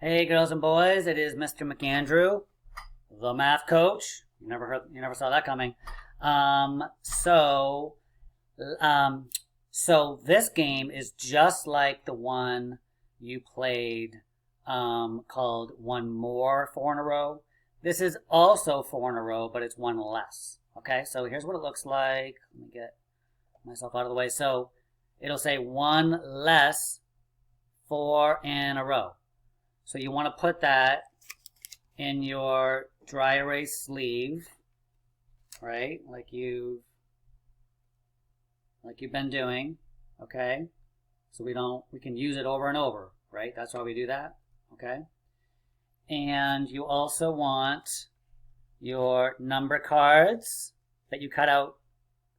Hey girls and boys, it is Mr. McAndrew, the math coach. You never saw that coming. Um, so, um, so this game is just like the one you played, called One More Four in a Row. This is also four in a row, but it's one less. Okay, so here's what it looks like. Let me get myself out of the way. So it'll say one less four in a row. So you want to put that in your dry erase sleeve, right? Like you've been doing, okay? So we can use it over and over, right? That's why we do that, okay? And you also want your number cards that you cut out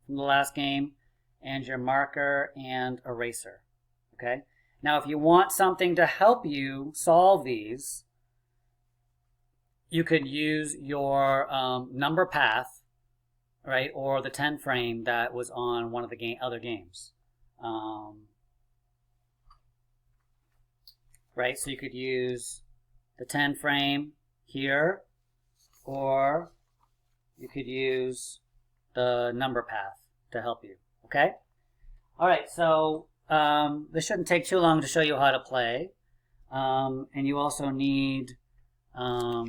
from the last game and your marker and eraser, okay? Now, if you want something to help you solve these, you could use your number path, right, or the 10 frame that was on one of the other games. Right, so you could use the 10 frame here, or you could use the number path to help you, okay? All right, so this shouldn't take too long to show you how to play. And you also need, oh,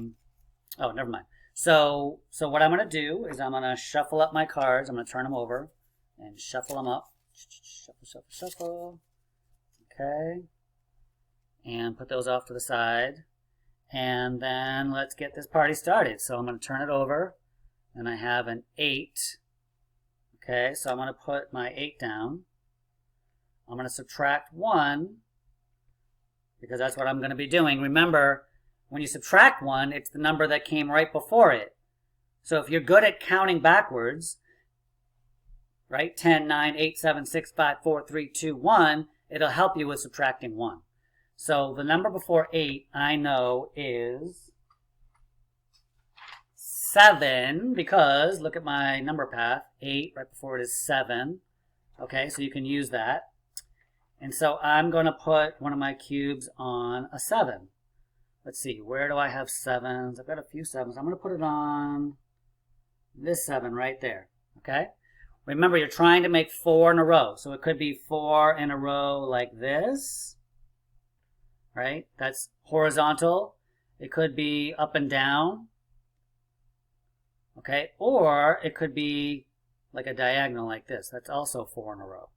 never mind. So what I'm going to do is I'm going to shuffle up my cards. I'm going to turn them over and shuffle them up. Shuffle, shuffle, shuffle. Okay. And put those off to the side. And then let's get this party started. So I'm going to turn it over. And I have an 8. Okay, so I'm going to put my 8 down. I'm going to subtract 1 because that's what I'm going to be doing. Remember, when you subtract 1, it's the number that came right before it. So if you're good at counting backwards, right, 10, 9, 8, 7, 6, 5, 4, 3, 2, 1, it'll help you with subtracting 1. So the number before 8, I know, is 7 because, look at my number path, 8 right before it is 7. Okay, so you can use that. And so I'm going to put one of my cubes on a 7. Let's see, where do I have 7s? I've got a few 7s. I'm going to put it on this 7 right there. Okay? Remember, you're trying to make 4 in a row. So it could be 4 in a row like this. Right? That's horizontal. It could be up and down. Okay? Or it could be like a diagonal like this. That's also 4 in a row.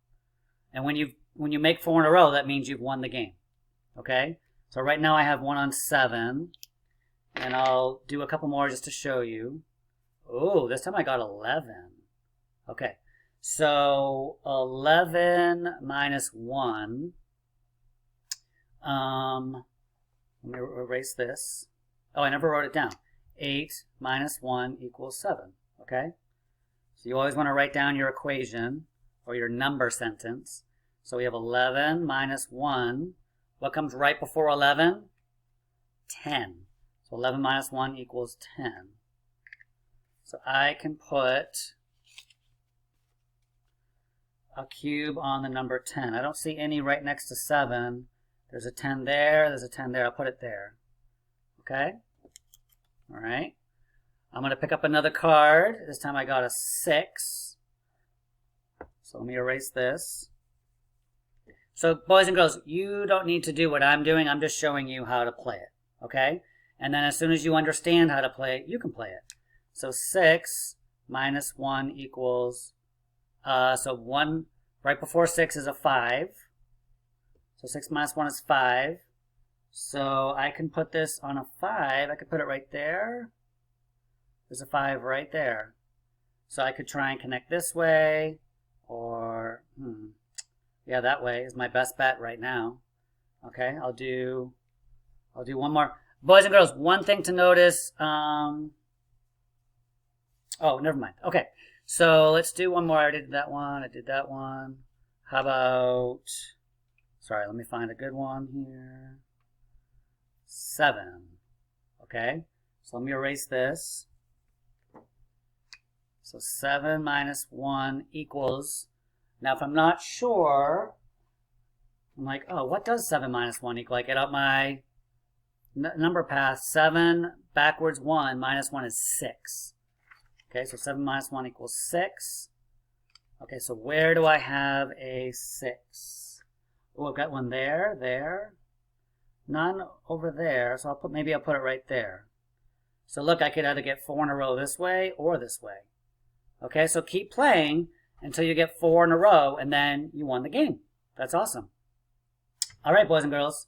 And when you make 4 in a row, that means you've won the game. Okay? So right now I have 1 on 7. And I'll do a couple more just to show you. Oh, this time I got 11. Okay. So 11 minus 1. Let me erase this. Oh, I never wrote it down. 8 minus 1 equals 7. Okay? So you always want to write down your equation or your number sentence. So we have 11 minus 1. What comes right before 11? 10. So 11 minus 1 equals 10. So I can put a cube on the number 10. I don't see any right next to 7. There's a 10 there. There's a 10 there. I'll put it there. Okay? All right. I'm going to pick up another card. This time I got a 6. So let me erase this. So boys and girls, you don't need to do what I'm doing. I'm just showing you how to play it. Okay? And then as soon as you understand how to play it, you can play it. So 6 minus 1 equals, so 1 right before 6 is a 5. So 6 minus 1 is 5. So I can put this on a 5. I could put it right there. There's a 5 right there. So I could try and connect this way, or, yeah, that way is my best bet right now. Okay, I'll do one more. Boys and girls, one thing to notice, oh, never mind. Okay, so let's do one more. I already did that one. I did that one. How about, sorry, let me find a good one here. 7. Okay, so let me erase this. So 7 minus 1 equals, now if I'm not sure, I'm like, oh, what does 7 minus 1 equal? I get out my number path, 7 backwards 1 minus 1 is 6. Okay, so 7 minus 1 equals 6. Okay, so where do I have a 6? Oh, I've got one there, there. None over there, so maybe I'll put it right there. So look, I could either get 4 in a row this way or this way. Okay, so keep playing until you get 4 in a row, and then you won the game. That's awesome. All right, boys and girls.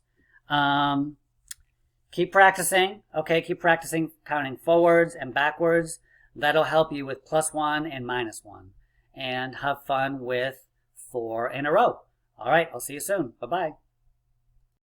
Keep practicing. Okay, keep practicing counting forwards and backwards. That'll help you with +1 and -1. And have fun with 4 in a row. All right, I'll see you soon. Bye-bye.